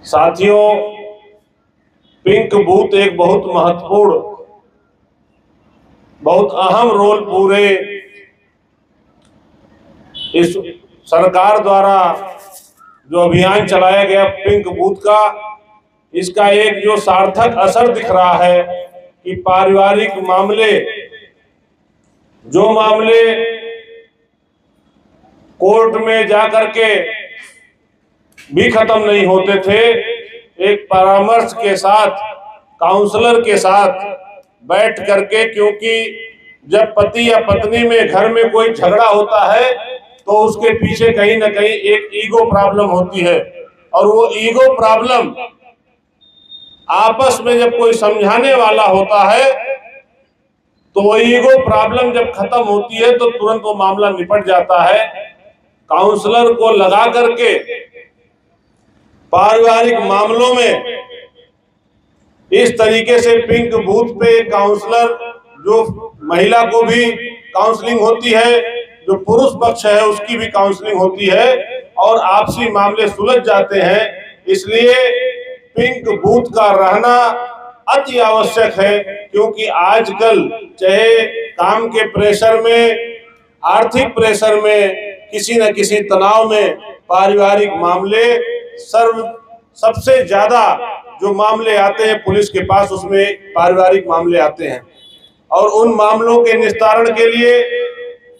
साथियों, pink booth एक बहुत महत्वपूर्ण, बहुत अहम रोल पूरे इस सरकार द्वारा जो अभियान चलाया गया पिंक बूथ का, इसका एक जो सार्थक असर दिख रहा है कि पारिवारिक मामले, जो मामले कोर्ट में जाकर के भी खत्म नहीं होते थे, एक परामर्श के साथ, काउंसलर के साथ बैठ करके, क्योंकि जब पति या पत्नी में घर में कोई झगड़ा होता है तो उसके पीछे कहीं ना कहीं एक ईगो प्रॉब्लम होती है, और वो ईगो प्रॉब्लम आपस में जब कोई समझाने वाला होता है तो वो ईगो प्रॉब्लम जब खत्म होती है तो तुरंत वो मामला निपट जाता है। काउंसलर को लगा करके पारिवारिक मामलों में इस तरीके से पिंक बूथ पे काउंसलर, जो महिला को भी काउंसलिंग होती है, जो पुरुष पक्ष है उसकी भी काउंसलिंग होती है, और आपसी मामले सुलझ जाते हैं। इसलिए पिंक बूथ का रहना अति आवश्यक है, क्योंकि आजकल चाहे काम के प्रेशर में, आर्थिक प्रेशर में, किसी न किसी तनाव में पारिवारिक मामले सबसे ज्यादा जो मामले आते हैं पुलिस के पास, उसमें पारिवारिक मामले आते हैं, और उन मामलों के निस्तारण के लिए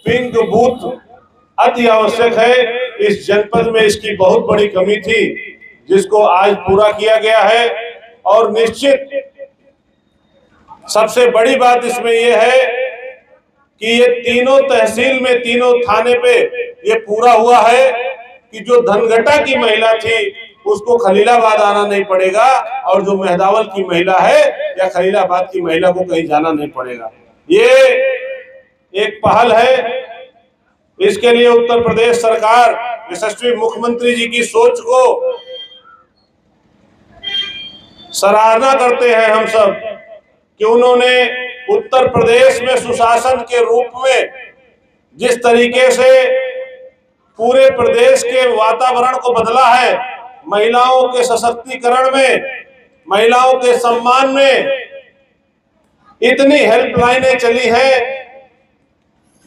पिंक बूथ अति आवश्यक है। इस जनपद में इसकी बहुत बड़ी कमी थी, जिसको आज पूरा किया गया है। और निश्चित सबसे बड़ी बात इसमें यह है कि ये तीनों तहसील में, तीनों थाने पे ये पूरा हुआ है कि जो धनघटा की महिला थी उसको खलीलाबाद आना नहीं पड़ेगा, और जो मेहदावल की महिला है या खलीलाबाद की महिला को कहीं जाना नहीं पड़ेगा। ये एक पहल है। इसके लिए उत्तर प्रदेश सरकार, यशस्वी मुख्यमंत्री जी की सोच को सराहना करते हैं हम सब, कि उन्होंने उत्तर प्रदेश में सुशासन के रूप में जिस तरीके से पूरे प्रदेश के वातावरण को बदला है, महिलाओं के सशक्तिकरण में, महिलाओं के सम्मान में इतनी हेल्पलाइनें चली हैं।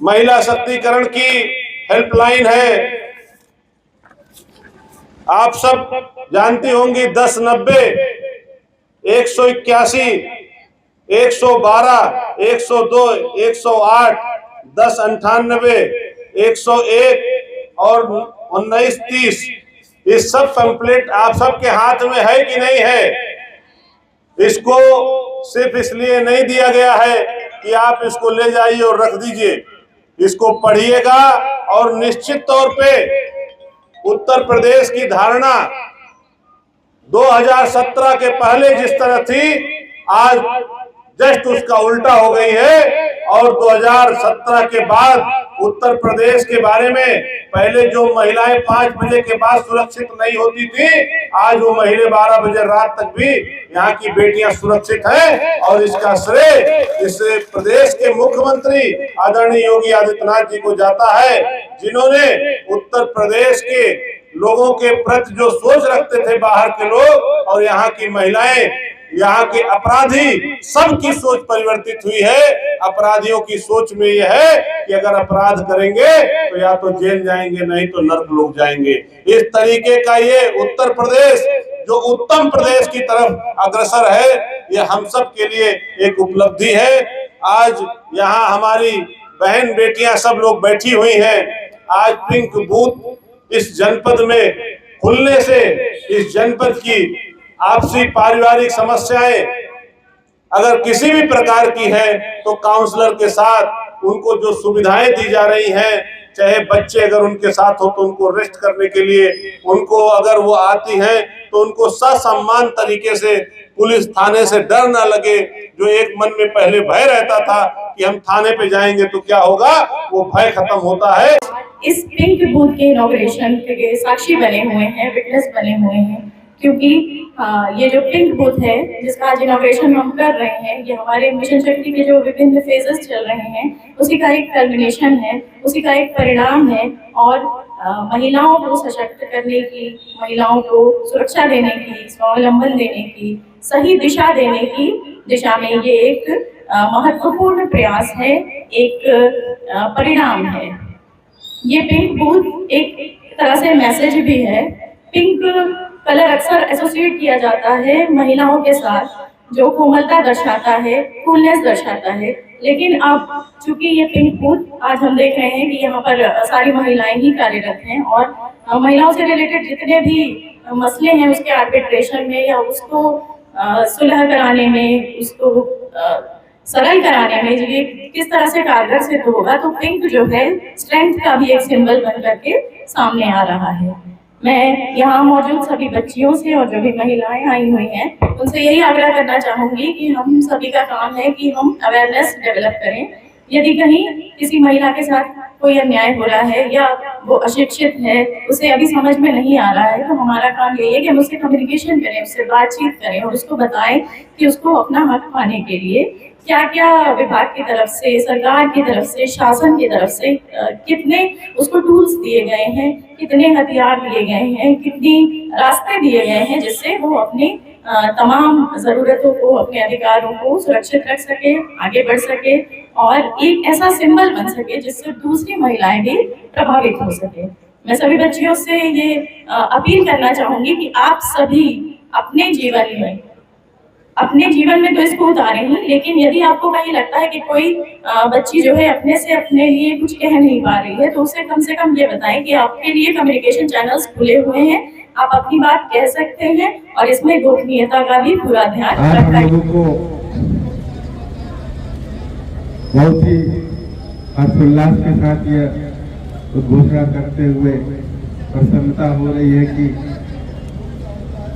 महिला शक्तिकरण की हेल्पलाइन है, आप सब जानती होंगी, 1090, 181, 112, 102, 108, 1098, 101 और 1930, ये सब पैम्फलेट आप सबके हाथ में है कि नहीं है? इसको सिर्फ इसलिए नहीं दिया गया है कि आप इसको ले जाइए और रख दीजिए, इसको पढ़िएगा, और निश्चित तौर पे उत्तर प्रदेश की धारणा 2017 के पहले जिस तरह थी, आज जस्ट उसका उल्टा हो गई है। और 2017 के बाद उत्तर प्रदेश के बारे में, पहले जो महिलाएं 5 बजे के बाद सुरक्षित नहीं होती थी, आज वो महिलाएं 12 बजे रात तक भी यहाँ की बेटियां सुरक्षित हैं। और इसका श्रेय इस प्रदेश के मुख्यमंत्री आदरणीय योगी आदित्यनाथ जी को जाता है, जिन्होंने उत्तर प्रदेश के लोगों के प्रति जो सोच रखते थे बाहर के लोग, और यहाँ की महिलाएं, यहाँ के अपराधी, सबकी सोच परिवर्तित हुई है। अपराधियों की सोच में यह है कि अगर अपराध करेंगे तो या तो जेल जाएंगे, नहीं तो नर्क लोग जाएंगे। इस तरीके का ये उत्तर प्रदेश जो उत्तम प्रदेश की तरफ अग्रसर है, ये हम सब के लिए एक उपलब्धि है। आज यहाँ हमारी बहन बेटियां सब लोग बैठी हुई हैं। आज पिंक बूथ इस जनपद में खुलने से इस जनपद की आपसी पारिवारिक समस्याएं अगर किसी भी प्रकार की है तो काउंसलर के साथ उनको जो सुविधाएं दी जा रही हैं, चाहे बच्चे अगर उनके साथ हो तो उनको रेस्ट करने के लिए, उनको अगर वो आती हैं तो उनको ससम्मान तरीके से, पुलिस थाने से डर ना लगे। जो एक मन में पहले भय रहता था कि हम थाने पे जाएंगे तो क्या होगा, वो भय खत्म होता है। इस पिंक बूथ के इनॉग्रेशन के साक्षी बने हुए हैं, विटनेस बने हुए हैं। क्योंकि ये जो पिंक बूथ है जिसका आज इनॉग्रेशन हम कर रहे हैं, ये हमारे मिशन शक्ति के जो विभिन्न फेजेस चल रहे हैं उसी का एक कल्मिनेशन है, उसी का एक परिणाम है। और महिलाओं को सशक्त करने की, महिलाओं को सुरक्षा देने की, स्वावलंबन देने की, सही दिशा देने की दिशा में ये एक महत्वपूर्ण प्रयास है, एक परिणाम है। ये पिंक बूथ एक तरह से मैसेज भी है। पिंक कलर अक्सर एसोसिएट किया जाता है महिलाओं के साथ, जो कोमलता दर्शाता है, कूलनेस दर्शाता है। लेकिन अब चूंकि ये पिंक बूथ आज हम देख रहे हैं कि यहाँ पर सारी महिलाएं ही कार्यरत हैं और महिलाओं से रिलेटेड जितने भी मसले हैं उसके आर्बिट्रेशन में या उसको सुलह कराने में, उसको सरल कराने में ये किस तरह से कारगर सिद्ध होगा, तो पिंक जो है स्ट्रेंथ का भी एक सिंबल बन करके सामने आ रहा है। मैं यहाँ मौजूद सभी बच्चियों से और जो भी महिलाएं आई हुई हैं उनसे यही आग्रह करना चाहूंगी कि हम सभी का काम है कि हम अवेयरनेस डेवलप करें। यदि कहीं किसी महिला के साथ कोई अन्याय हो रहा है या वो अशिक्षित है, उसे अभी समझ में नहीं आ रहा है, तो हमारा काम यही है कि हम उससे कम्युनिकेशन करें, उससे बातचीत करें और उसको बताएं कि उसको अपना हक पाने के लिए क्या क्या विभाग की तरफ से, सरकार की तरफ से, शासन की तरफ से कितने उसको टूल्स दिए गए हैं, कितने हथियार दिए गए हैं, कितनी रास्ते दिए गए हैं जिससे वो अपनी तमाम ज़रूरतों को, अपने अधिकारों को सुरक्षित रख सके, आगे बढ़ सके और एक ऐसा सिंबल बन सके जिससे दूसरी महिलाएं भी प्रभावित हो सके। मैं सभी बच्चियों से ये अपील करना चाहूंगी कि आप सभी अपने जीवन में तो इसको उतारें ही, लेकिन यदि आपको कहीं लगता है कि कोई बच्ची जो है अपने से अपने लिए कुछ कह नहीं पा रही है, तो उसे कम से कम ये बताएं कि आपके लिए कम्युनिकेशन चैनल्स खुले हुए हैं, आप अपनी बात कह सकते हैं और इसमें गोपनीयता का भी पूरा ध्यान रखना है। बहुत ही हर्षोल्लास के साथ यह घोषणा करते हुए प्रसन्नता हो रही है कि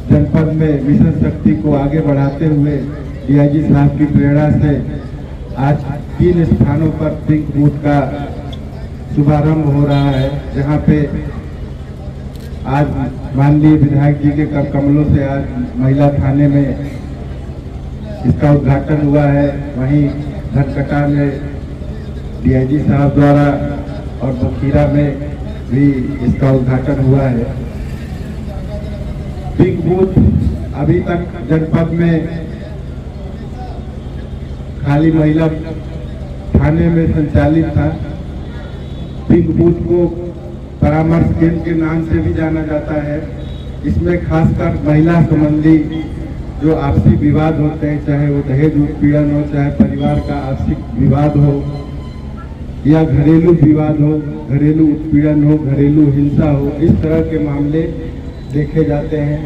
जनपद में मिशन शक्ति को आगे बढ़ाते हुए डीआईजी साहब की प्रेरणा से आज 3 स्थानों पर पिंक बूथ का शुभारंभ हो रहा है, जहां पे आज माननीय विधायक जी के कर कमलों से आज महिला थाने में इसका उद्घाटन हुआ है। वहीं धनकटा में डीआईजी साहब द्वारा और बखीरा में भी इसका उद्घाटन हुआ है। पिंक बूथ अभी तक जनपद में खाली महिला थाने में संचालित था। पिंक बूथ को परामर्श केंद्र के नाम से भी जाना जाता है। इसमें खासकर महिला संबंधी जो आपसी विवाद होते हैं, चाहे वो दहेज उत्पीड़न हो, चाहे परिवार का आपसी विवाद हो या घरेलू विवाद हो, घरेलू उत्पीड़न हो, घरेलू हिंसा हो, इस तरह के मामले देखे जाते हैं।